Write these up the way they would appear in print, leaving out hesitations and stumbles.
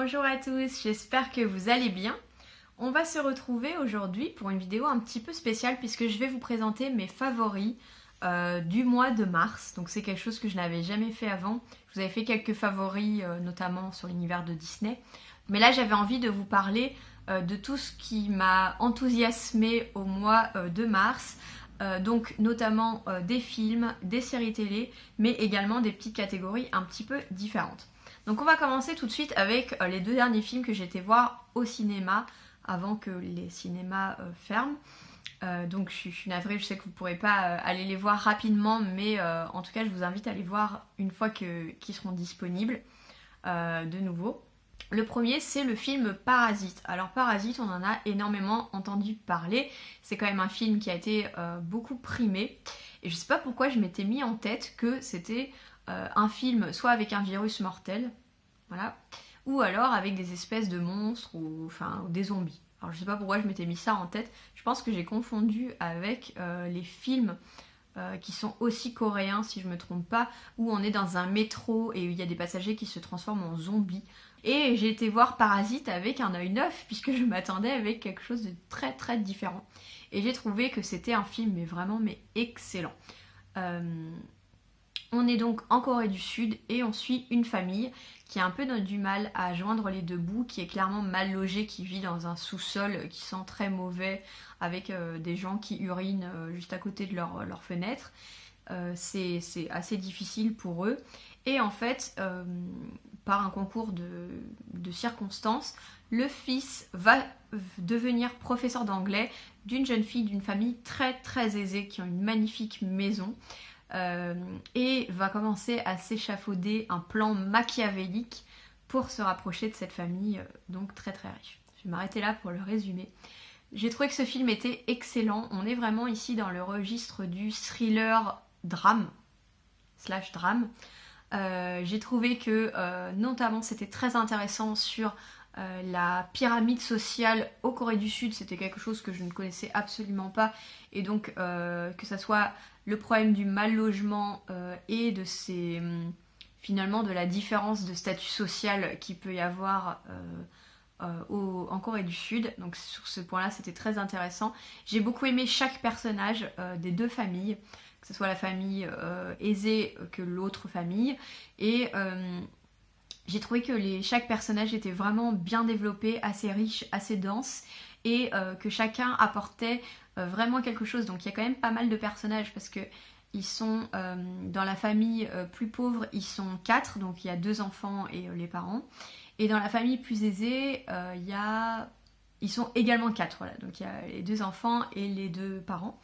Bonjour à tous, j'espère que vous allez bien. On va se retrouver aujourd'hui pour une vidéo un petit peu spéciale puisque je vais vous présenter mes favoris du mois de mars. Donc c'est quelque chose que je n'avais jamais fait avant. Je vous avais fait quelques favoris notamment sur l'univers de Disney. Mais là j'avais envie de vous parler de tout ce qui m'a enthousiasmé au mois de mars. Donc notamment des films, des séries télé, mais également des petites catégories un petit peu différentes. Donc on va commencer tout de suite avec les deux derniers films que j'ai été voir au cinéma avant que les cinémas ferment. Donc je suis navrée, je sais que vous ne pourrez pas aller les voir rapidement, mais en tout cas je vous invite à les voir une fois qu'ils seront disponibles de nouveau. Le premier, c'est le film Parasite. Alors Parasite, on en a énormément entendu parler. C'est quand même un film qui a été beaucoup primé. Et je sais pas pourquoi je m'étais mis en tête que c'était un film soit avec un virus mortel, voilà, ou alors avec des espèces de monstres ou des zombies. Alors je sais pas pourquoi je m'étais mis ça en tête. Je pense que j'ai confondu avec les films qui sont aussi coréens, si je me trompe pas, où on est dans un métro et il y a des passagers qui se transforment en zombies. Et j'ai été voir Parasite avec un œil neuf, puisque je m'attendais avec quelque chose de très très différent. Et j'ai trouvé que c'était un film mais excellent. On est donc en Corée du Sud et on suit une famille qui a un peu du mal à joindre les deux bouts, qui est clairement mal logée, qui vit dans un sous-sol qui sent très mauvais, avec des gens qui urinent juste à côté de leur fenêtre. C'est assez difficile pour eux. Et en fait, par un concours de circonstances, le fils va devenir professeur d'anglais d'une jeune fille d'une famille très très aisée qui ont une magnifique maison. Et va commencer à s'échafauder un plan machiavélique pour se rapprocher de cette famille donc très très riche. Je vais m'arrêter là pour le résumer. J'ai trouvé que ce film était excellent. On est vraiment ici dans le registre du thriller drame / drame. J'ai trouvé que notamment c'était très intéressant sur la pyramide sociale au Corée du Sud. C'était quelque chose que je ne connaissais absolument pas, et donc que ça soit le problème du mal logement et de finalement de la différence de statut social qu'il peut y avoir en Corée du Sud. Donc sur ce point là c'était très intéressant. J'ai beaucoup aimé chaque personnage des deux familles, que ce soit la famille aisée que l'autre famille, et j'ai trouvé que chaque personnage était vraiment bien développé, assez riche, assez dense, et que chacun apportait vraiment quelque chose. Donc il y a quand même pas mal de personnages, parce que ils sont dans la famille plus pauvre, ils sont 4, donc il y a 2 enfants et les parents. Et dans la famille plus aisée, ils sont également 4, voilà. Donc il y a les 2 enfants et les 2 parents.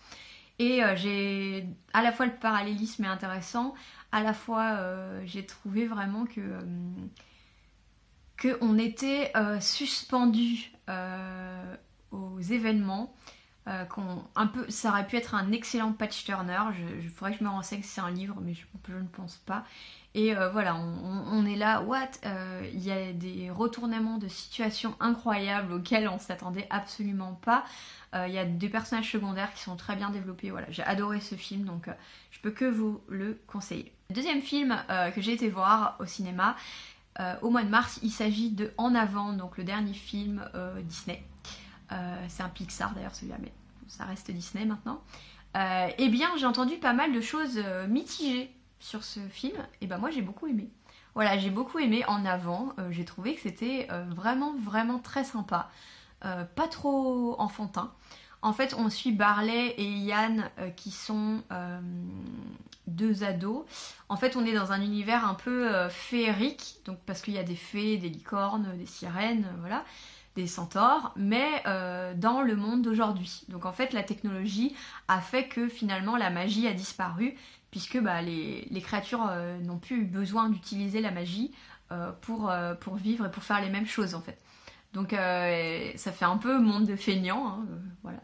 Et j'ai à la fois le parallélisme est intéressant, à la fois j'ai trouvé vraiment que on était suspendu aux événements, ça aurait pu être un excellent page turner. Il faudrait que je me renseigne si c'est un livre, mais je ne pense pas. Et voilà, on est là, il y a des retournements de situation incroyables auxquels on s'attendait absolument pas. Il y a des personnages secondaires qui sont très bien développés. Voilà, j'ai adoré ce film, donc je peux que vous le conseiller. Le deuxième film que j'ai été voir au cinéma au mois de mars, il s'agit de En Avant, donc le dernier film Disney. C'est un Pixar d'ailleurs celui-là, mais ça reste Disney maintenant. Eh bien, j'ai entendu pas mal de choses mitigées sur ce film, et ben moi j'ai beaucoup aimé. Voilà, j'ai beaucoup aimé En Avant. J'ai trouvé que c'était vraiment très sympa. Pas trop enfantin. En fait, on suit Barley et Yann qui sont 2 ados. En fait, on est dans un univers un peu féerique, donc parce qu'il y a des fées, des licornes, des sirènes, voilà, des centaures, mais dans le monde d'aujourd'hui. Donc en fait, la technologie a fait que finalement la magie a disparu, puisque les créatures n'ont plus eu besoin d'utiliser la magie pour vivre et pour faire les mêmes choses en fait. Donc ça fait un peu monde de feignants, hein, voilà,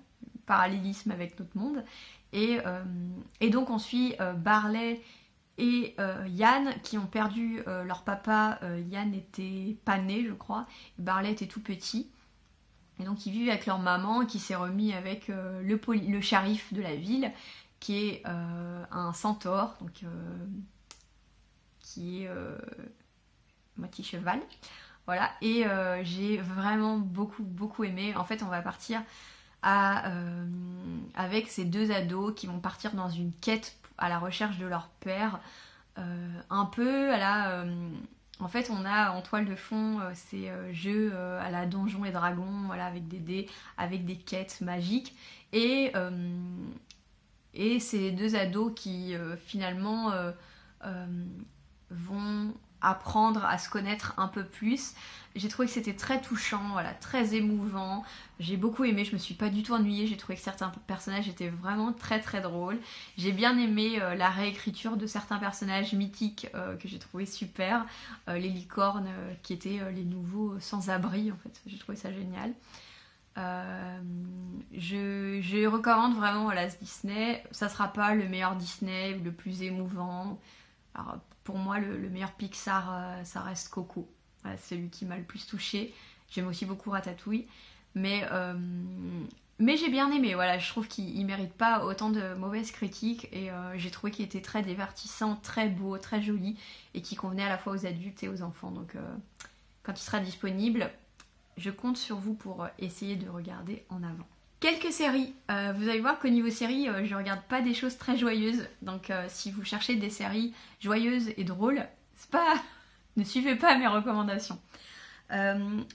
parallélisme avec notre monde. Et donc on suit Barley et Yann qui ont perdu leur papa. Yann était pas né, je crois, et Barley était tout petit. Et donc ils vivent avec leur maman qui s'est remis avec le shérif de la ville, qui est un centaure, donc qui est moitié cheval. Voilà, et j'ai vraiment beaucoup aimé. En fait, on va partir avec ces deux ados qui vont partir dans une quête à la recherche de leur père. Un peu à la... en fait, on a en toile de fond ces jeux à la Donjons et Dragons, voilà, avec des dés, avec des quêtes magiques. Et ces deux ados qui finalement vont apprendre à se connaître un peu plus. J'ai trouvé que c'était très touchant, voilà, très émouvant. J'ai beaucoup aimé, je me suis pas du tout ennuyée. J'ai trouvé que certains personnages étaient vraiment très drôles. J'ai bien aimé la réécriture de certains personnages mythiques que j'ai trouvé super. Les licornes qui étaient les nouveaux sans-abri, en fait. J'ai trouvé ça génial. Je recommande vraiment, voilà, ce Disney. Ça sera pas le meilleur Disney ou le plus émouvant. Alors, pour moi, le meilleur Pixar, ça reste Coco. Voilà, c'est celui qui m'a le plus touchée. J'aime aussi beaucoup Ratatouille. Mais j'ai bien aimé. Voilà, je trouve qu'il mérite pas autant de mauvaises critiques. Et j'ai trouvé qu'il était très divertissant, très beau, très joli. Et qui convenait à la fois aux adultes et aux enfants. Donc, quand il sera disponible, je compte sur vous pour essayer de regarder en avant. Quelques séries. Vous allez voir qu'au niveau séries, je regarde pas des choses très joyeuses. Donc si vous cherchez des séries joyeuses et drôles, c'est pas... ne suivez pas mes recommandations.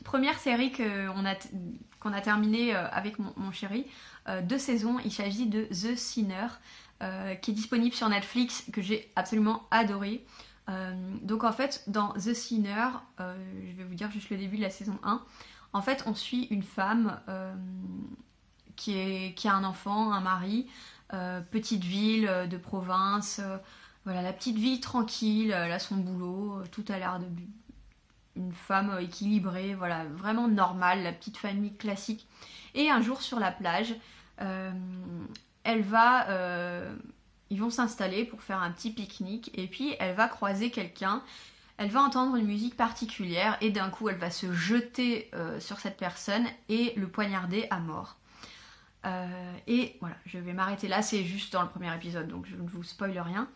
Première série qu'on a terminée avec mon chéri, 2 saisons. Il s'agit de The Sinner, qui est disponible sur Netflix, que j'ai absolument adoré. Donc en fait, dans The Sinner, je vais vous dire juste le début de la saison 1. En fait, on suit une femme qui a un enfant, un mari, petite ville de province, voilà, la petite vie tranquille, elle a son boulot, tout a l'air une femme équilibrée, voilà, vraiment normale, la petite famille classique. Et un jour sur la plage, ils vont s'installer pour faire un petit pique-nique, et puis elle va croiser quelqu'un. Elle va entendre une musique particulière et d'un coup elle va se jeter sur cette personne et le poignarder à mort. Et voilà, je vais m'arrêter là, c'est juste dans le premier épisode, donc je ne vous spoile rien.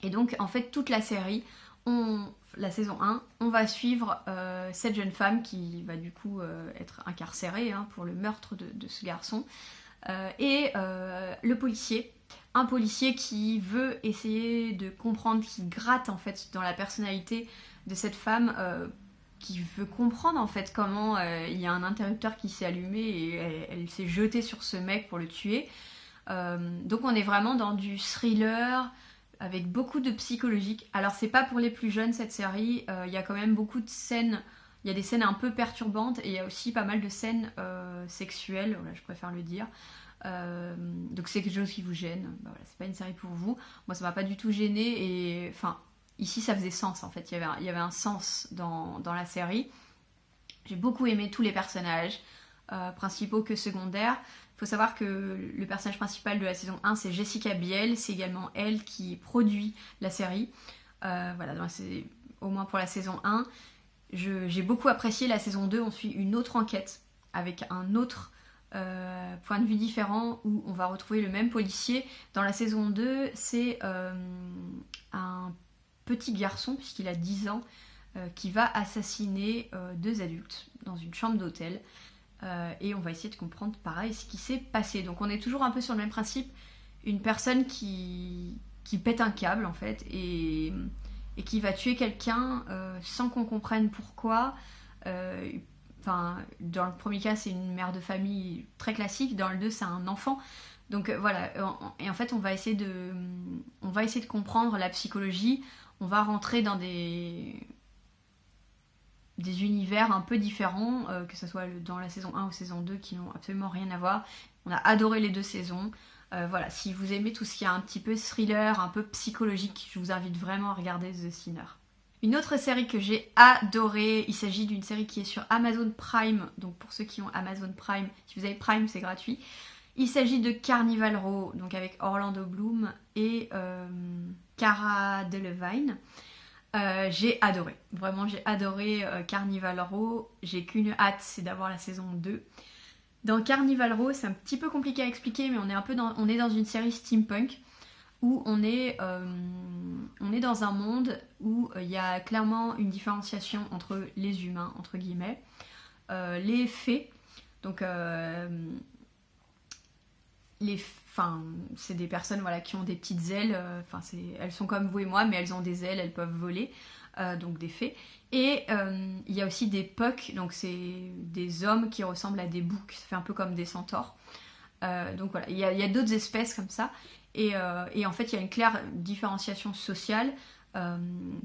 Et donc en fait toute la série, la saison 1, on va suivre cette jeune femme qui va du coup être incarcérée pour le meurtre de ce garçon. Et le policier, un policier qui veut essayer de comprendre, qui gratte en fait dans la personnalité de cette femme, qui veut comprendre en fait comment il y a un interrupteur qui s'est allumé et elle s'est jetée sur ce mec pour le tuer. Donc on est vraiment dans du thriller avec beaucoup de psychologique. Alors c'est pas pour les plus jeunes cette série, il y a quand même beaucoup de scènes, il y a des scènes un peu perturbantes et il y a aussi pas mal de scènes sexuelles, voilà, je préfère le dire. Donc c'est quelque chose qui vous gêne, bah voilà, c'est pas une série pour vous. Moi ça m'a pas du tout gêné et enfin ici ça faisait sens en fait, il y avait un sens dans la série. J'ai beaucoup aimé tous les personnages, principaux que secondaires. Il faut savoir que le personnage principal de la saison 1 c'est Jessica Biel, c'est également elle qui produit la série. Voilà, donc c'est au moins pour la saison 1. J'ai beaucoup apprécié la saison 2, on suit une autre enquête avec un autre point de vue différent où on va retrouver le même policier. Dans la saison 2, c'est un petit garçon, puisqu'il a 10 ans, qui va assassiner 2 adultes dans une chambre d'hôtel. Et on va essayer de comprendre pareil ce qui s'est passé. Donc on est toujours un peu sur le même principe, une personne qui pète un câble en fait et qui va tuer quelqu'un sans qu'on comprenne pourquoi. Enfin, dans le premier cas, c'est une mère de famille très classique. Dans le 2, c'est un enfant. Donc voilà. Et en fait, on va essayer de comprendre la psychologie. On va rentrer dans des univers un peu différents, que ce soit dans la saison 1 ou saison 2, qui n'ont absolument rien à voir. On a adoré les 2 saisons. Voilà, si vous aimez tout ce qui est un petit peu thriller, un peu psychologique, je vous invite vraiment à regarder The Sinner. Une autre série que j'ai adorée, il s'agit d'une série qui est sur Amazon Prime, donc pour ceux qui ont Amazon Prime, si vous avez Prime c'est gratuit. Il s'agit de Carnival Row, donc avec Orlando Bloom et Cara Delevingne. J'ai adoré, vraiment j'ai adoré Carnival Row, j'ai qu'une hâte, c'est d'avoir la saison 2. Dans Carnival Row, c'est un petit peu compliqué à expliquer, mais on est dans une série steampunk où on est on est dans un monde où il y a clairement une différenciation entre les humains, entre guillemets, les fées. Donc c'est des personnes voilà, qui ont des petites ailes, elles sont comme vous et moi, mais elles ont des ailes, elles peuvent voler, donc des fées. Et il y a aussi des pucks, donc c'est des hommes qui ressemblent à des boucs, ça fait un peu comme des centaures. Donc voilà, il y a d'autres espèces comme ça. Et en fait, il y a une claire différenciation sociale.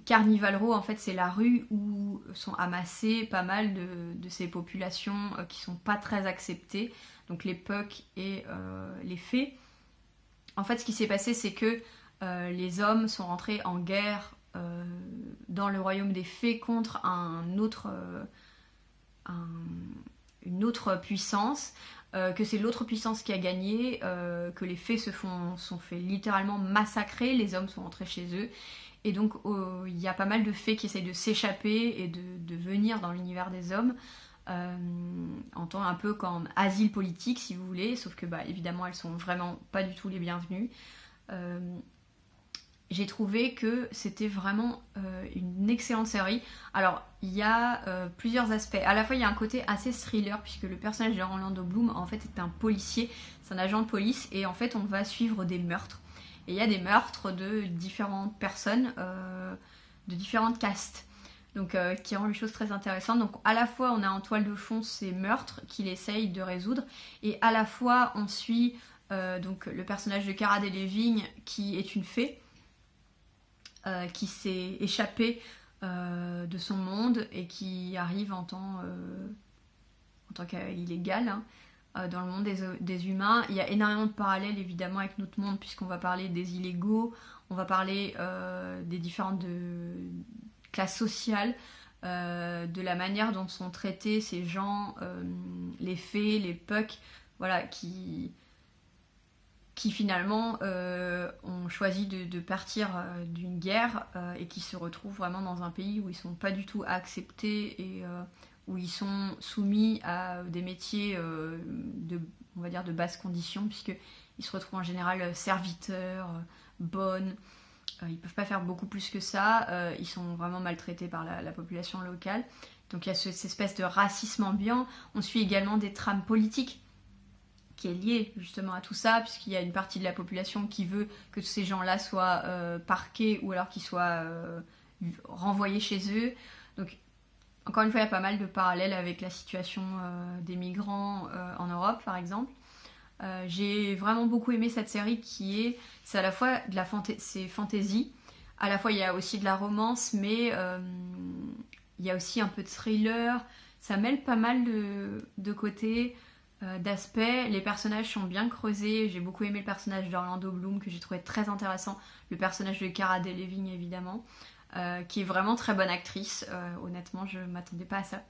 Carnival Row, en fait, c'est la rue où sont amassées pas mal de ces populations qui sont pas très acceptées, donc les pucks et les fées. En fait, ce qui s'est passé, c'est que les hommes sont rentrés en guerre dans le royaume des fées contre une autre puissance. Que c'est l'autre puissance qui a gagné, que les fées sont fait littéralement massacrer, les hommes sont rentrés chez eux. Et donc il y a pas mal de fées qui essayent de s'échapper et de venir dans l'univers des hommes, en tant un peu comme asile politique si vous voulez, sauf que évidemment elles sont vraiment pas du tout les bienvenues. J'ai trouvé que c'était vraiment une excellente série. Alors, il y a plusieurs aspects. À la fois, il y a un côté assez thriller, puisque le personnage de Orlando Bloom, en fait, est un policier, c'est un agent de police, et en fait, on va suivre des meurtres. Et il y a des meurtres de différentes personnes, de différentes castes, donc qui rend les choses très intéressantes. Donc, à la fois, on a en toile de fond ces meurtres qu'il essaye de résoudre, et à la fois, on suit donc le personnage de Cara Delevingne, qui est une fée, qui s'est échappé de son monde et qui arrive en tant qu'illégal dans le monde des humains. Il y a énormément de parallèles évidemment avec notre monde, puisqu'on va parler des illégaux, on va parler des différentes classes sociales, de la manière dont sont traités ces gens, les fées, les pucks, voilà, qui finalement ont choisi de partir d'une guerre et qui se retrouvent vraiment dans un pays où ils sont pas du tout acceptés et où ils sont soumis à des métiers on va dire de basse condition, puisqu'ils se retrouvent en général serviteurs, bonnes. Ils peuvent pas faire beaucoup plus que ça. Ils sont vraiment maltraités par la population locale. Donc il y a cette espèce de racisme ambiant. On suit également des trames politiques qui est lié justement à tout ça, puisqu'il y a une partie de la population qui veut que tous ces gens-là soient parqués ou alors qu'ils soient renvoyés chez eux. Donc, encore une fois, il y a pas mal de parallèles avec la situation des migrants en Europe, par exemple. J'ai vraiment beaucoup aimé cette série c'est à la fois de la fantasy, à la fois il y a aussi de la romance, mais il y a aussi un peu de thriller. Ça mêle pas mal de côtés, d'aspects. Les personnages sont bien creusés. J'ai beaucoup aimé le personnage d'Orlando Bloom, que j'ai trouvé très intéressant. Le personnage de Cara Delevingne, évidemment, qui est vraiment très bonne actrice. Honnêtement, je m'attendais pas à ça.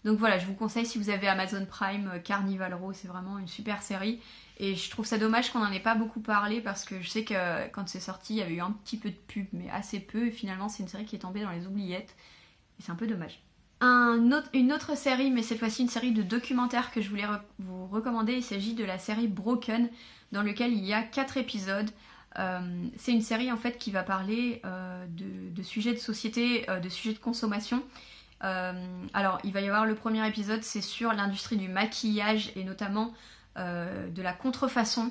Donc voilà, je vous conseille, si vous avez Amazon Prime, Carnival Row, c'est vraiment une super série. Et je trouve ça dommage qu'on n'en ait pas beaucoup parlé, parce que je sais que quand c'est sorti, il y avait eu un petit peu de pub, mais assez peu. Et finalement, c'est une série qui est tombée dans les oubliettes. Et c'est un peu dommage. Une autre série, mais cette fois-ci une série de documentaires que je voulais vous recommander. Il s'agit de la série Broken, dans lequel il y a 4 épisodes. C'est une série en fait qui va parler de sujets de société, de sujets de consommation. Alors il va y avoir le premier épisode, c'est sur l'industrie du maquillage et notamment de la contrefaçon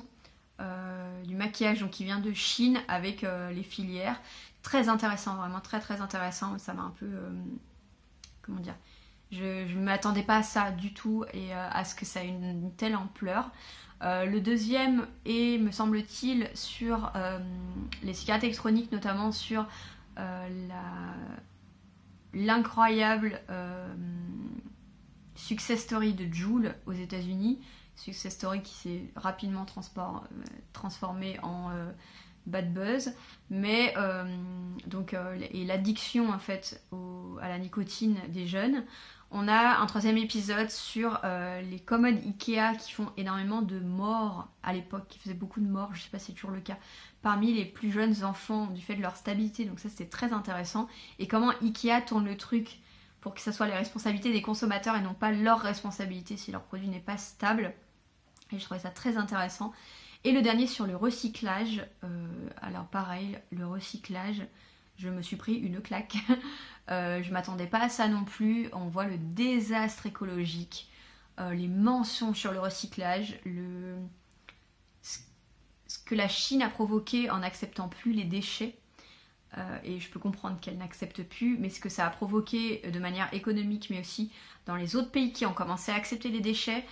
du maquillage, donc qui vient de Chine avec les filières. Très intéressant, vraiment très très intéressant. Ça m'a un peu... comment dire, je ne m'attendais pas à ça du tout et à ce que ça ait une telle ampleur. Le deuxième est, me semble-t-il, sur les cigarettes électroniques, notamment sur l'incroyable success story de Juul aux États-Unis. Success story qui s'est rapidement transformé en bad buzz, mais et l'addiction en fait à la nicotine des jeunes. On a un troisième épisode sur les commodes Ikea qui font énormément de morts à l'époque, qui faisaient beaucoup de morts, je sais pas si c'est toujours le cas, parmi les plus jeunes enfants du fait de leur stabilité, donc ça c'était très intéressant, et comment Ikea tourne le truc pour que ça soit les responsabilités des consommateurs et non pas leur responsabilité si leur produit n'est pas stable, et je trouvais ça très intéressant. Et le dernier sur le recyclage, alors pareil, le recyclage, je me suis pris une claque. Je m'attendais pas à ça non plus. On voit le désastre écologique, les mensonges sur le recyclage, ce que la Chine a provoqué en n'acceptant plus les déchets. Et je peux comprendre qu'elle n'accepte plus, mais ce que ça a provoqué de manière économique, mais aussi dans les autres pays qui ont commencé à accepter les déchets,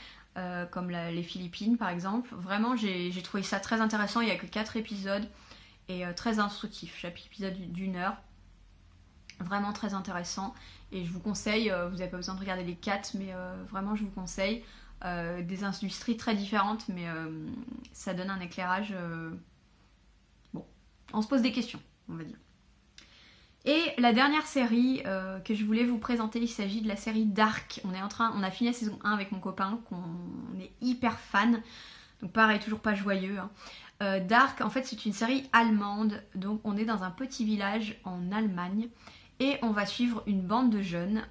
comme les Philippines par exemple. Vraiment, j'ai trouvé ça très intéressant. Il n'y a que 4 épisodes et très instructif. Chaque épisode d'1 heure. Vraiment très intéressant. Et je vous conseille, vous n'avez pas besoin de regarder les 4, mais vraiment je vous conseille. Des industries très différentes, mais ça donne un éclairage. Bon, on se pose des questions, on va dire. Et la dernière série que je voulais vous présenter, il s'agit de la série Dark. On a fini la saison 1 avec mon copain, qu'on est hyper fan. Donc pareil, toujours pas joyeux. Hein. Dark, en fait, c'est une série allemande. Donc on est dans un petit village en Allemagne. Et on va suivre une bande de jeunes,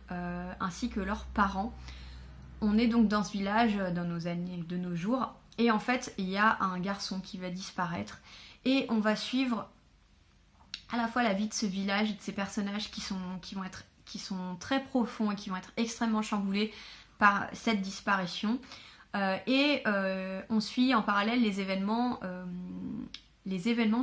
ainsi que leurs parents. On est donc dans ce village dans nos années, de nos jours. Et en fait, il y a un garçon qui va disparaître. Et on va suivre à la fois la vie de ce village et de ces personnages qui sont très profonds et qui vont être extrêmement chamboulés par cette disparition. On suit en parallèle les événements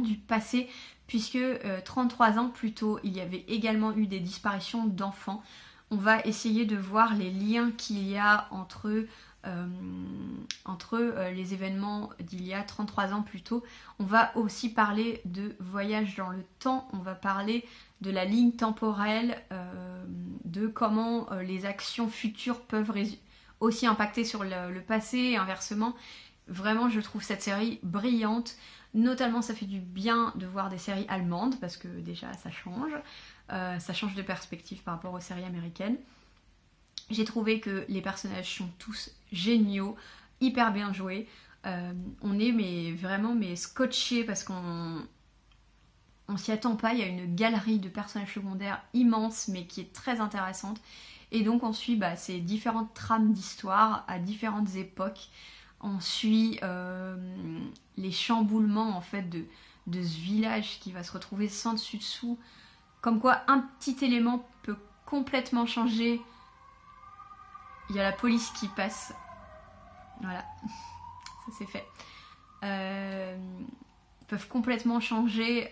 du passé, puisque 33 ans plus tôt, il y avait également eu des disparitions d'enfants. On va essayer de voir les liens qu'il y a entre les événements d'il y a 33 ans plus tôt. On va aussi parler de voyage dans le temps, on va parler de la ligne temporelle, de comment les actions futures peuvent aussi impacter sur le passé et inversement. Vraiment, je trouve cette série brillante. Notamment, ça fait du bien de voir des séries allemandes, parce que déjà, ça change de perspective par rapport aux séries américaines. J'ai trouvé que les personnages sont tous géniaux, hyper bien joués. On est vraiment scotchés parce qu'on s'y attend pas. Il y a une galerie de personnages secondaires immense, mais qui est très intéressante. Et donc on suit ces différentes trames d'histoire à différentes époques. On suit les chamboulements en fait de ce village qui va se retrouver sans dessus dessous. Comme quoi un petit élément peut complètement changer. Il y a la police qui passe. Voilà, ça c'est fait. Peuvent complètement changer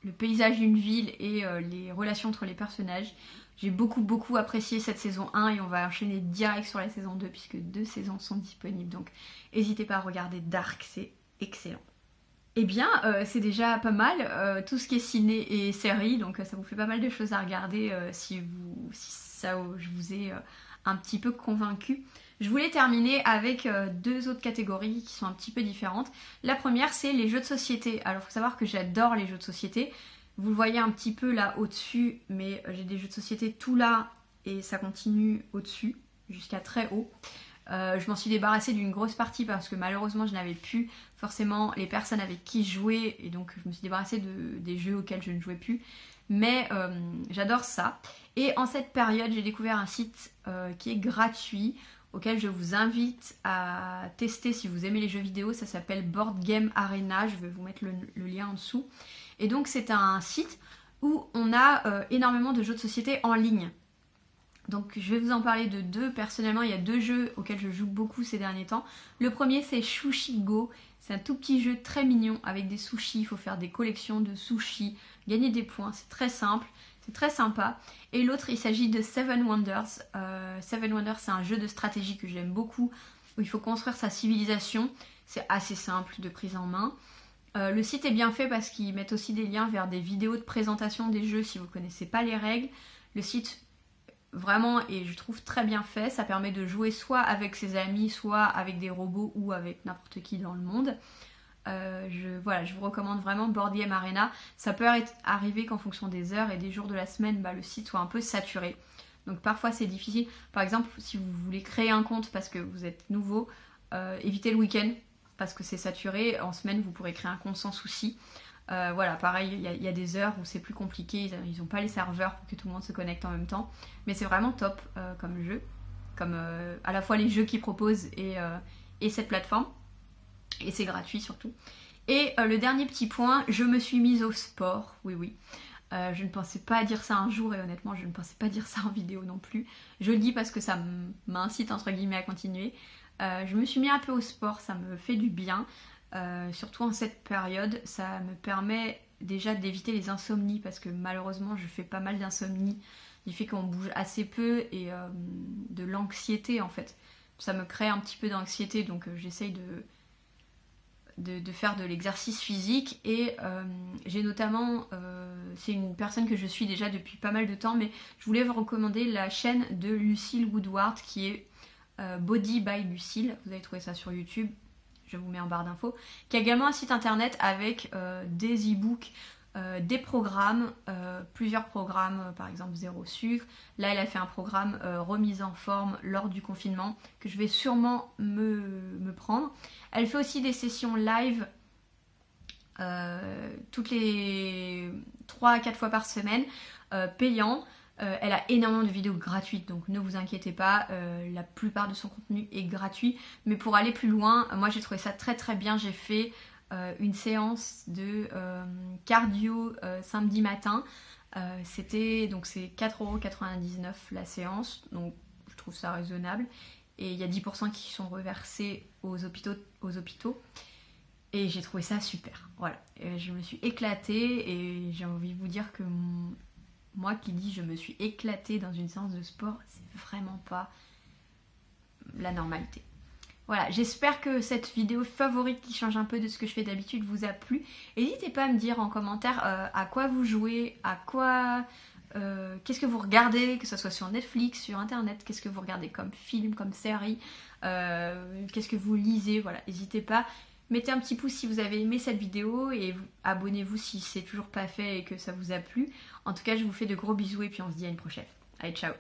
le paysage d'une ville et les relations entre les personnages. J'ai beaucoup apprécié cette saison 1 et on va enchaîner direct sur la saison 2 puisque 2 saisons sont disponibles. Donc n'hésitez pas à regarder Dark, c'est excellent. Eh bien, c'est déjà pas mal, tout ce qui est ciné et série, donc ça vous fait pas mal de choses à regarder si je vous ai un petit peu convaincu. Je voulais terminer avec 2 autres catégories qui sont un petit peu différentes. La première, c'est les jeux de société. Alors, il faut savoir que j'adore les jeux de société. Vous le voyez un petit peu là au-dessus, mais j'ai des jeux de société tout là et ça continue au-dessus, jusqu'à très haut. Je m'en suis débarrassée d'une grosse partie parce que malheureusement je n'avais plus forcément les personnes avec qui jouer et donc je me suis débarrassée des jeux auxquels je ne jouais plus. Mais j'adore ça. Et en cette période, j'ai découvert un site qui est gratuit, auquel je vous invite à tester si vous aimez les jeux vidéo. Ça s'appelle Board Game Arena, je vais vous mettre le lien en dessous. Et donc c'est un site où on a énormément de jeux de société en ligne. Donc je vais vous en parler de 2 personnellement. Il y a 2 jeux auxquels je joue beaucoup ces derniers temps. Le premier c'est Sushi Go. C'est un tout petit jeu très mignon avec des sushis. Il faut faire des collections de sushis, gagner des points. C'est très simple, c'est très sympa. Et l'autre il s'agit de Seven Wonders. Seven Wonders c'est un jeu de stratégie que j'aime beaucoup où il faut construire sa civilisation. C'est assez simple de prise en main. Le site est bien fait parce qu'ils mettent aussi des liens vers des vidéos de présentation des jeux si vous ne connaissez pas les règles. Le site vraiment est, je trouve, très bien fait. Ça permet de jouer soit avec ses amis, soit avec des robots ou avec n'importe qui dans le monde. Je vous recommande vraiment Board Game Arena. Ça peut arriver qu'en fonction des heures et des jours de la semaine, le site soit un peu saturé. Donc parfois c'est difficile. Par exemple, si vous voulez créer un compte parce que vous êtes nouveau, évitez le week-end parce que c'est saturé. En semaine, vous pourrez créer un compte sans souci. Pareil, il y a des heures où c'est plus compliqué, ils n'ont pas les serveurs pour que tout le monde se connecte en même temps, mais c'est vraiment top comme jeu, comme à la fois les jeux qu'ils proposent et cette plateforme. Et c'est gratuit surtout. Et le dernier petit point, je me suis mise au sport, oui. Je ne pensais pas dire ça un jour et honnêtement je ne pensais pas dire ça en vidéo non plus. Je le dis parce que ça m'incite entre guillemets à continuer. Je me suis mis un peu au sport, ça me fait du bien. Surtout en cette période, ça me permet déjà d'éviter les insomnies parce que malheureusement je fais pas mal d'insomnie du fait qu'on bouge assez peu et de l'anxiété en fait. Ça me crée un petit peu d'anxiété donc j'essaye de faire de l'exercice physique et j'ai notamment, c'est une personne que je suis déjà depuis pas mal de temps, mais je voulais vous recommander la chaîne de Lucille Woodward qui est Body by Lucille, vous allez trouver ça sur YouTube, je vous mets en barre d'infos, qui a également un site internet avec des e-books, des programmes, plusieurs programmes, par exemple zéro sucre. Là elle a fait un programme remise en forme lors du confinement que je vais sûrement me prendre. Elle fait aussi des sessions live toutes les 3 à 4 fois par semaine, payant. Elle a énormément de vidéos gratuites, donc ne vous inquiétez pas, la plupart de son contenu est gratuit. Mais pour aller plus loin, moi j'ai trouvé ça très très bien. J'ai fait une séance de cardio samedi matin. Donc c'est 4,99€ la séance, donc je trouve ça raisonnable. Et il y a 10% qui sont reversés aux hôpitaux. Et j'ai trouvé ça super. Voilà. Et je me suis éclatée et j'ai envie de vous dire que moi qui dis je me suis éclatée dans une séance de sport, c'est vraiment pas la normalité. Voilà, j'espère que cette vidéo favorite qui change un peu de ce que je fais d'habitude vous a plu. N'hésitez pas à me dire en commentaire à quoi vous jouez, qu'est-ce que vous regardez, que ce soit sur Netflix, sur internet, qu'est-ce que vous regardez comme film, comme série, qu'est-ce que vous lisez, voilà, n'hésitez pas. Mettez un petit pouce si vous avez aimé cette vidéo et abonnez-vous si c'est toujours pas fait et que ça vous a plu. En tout cas, je vous fais de gros bisous et puis on se dit à une prochaine. Allez, ciao!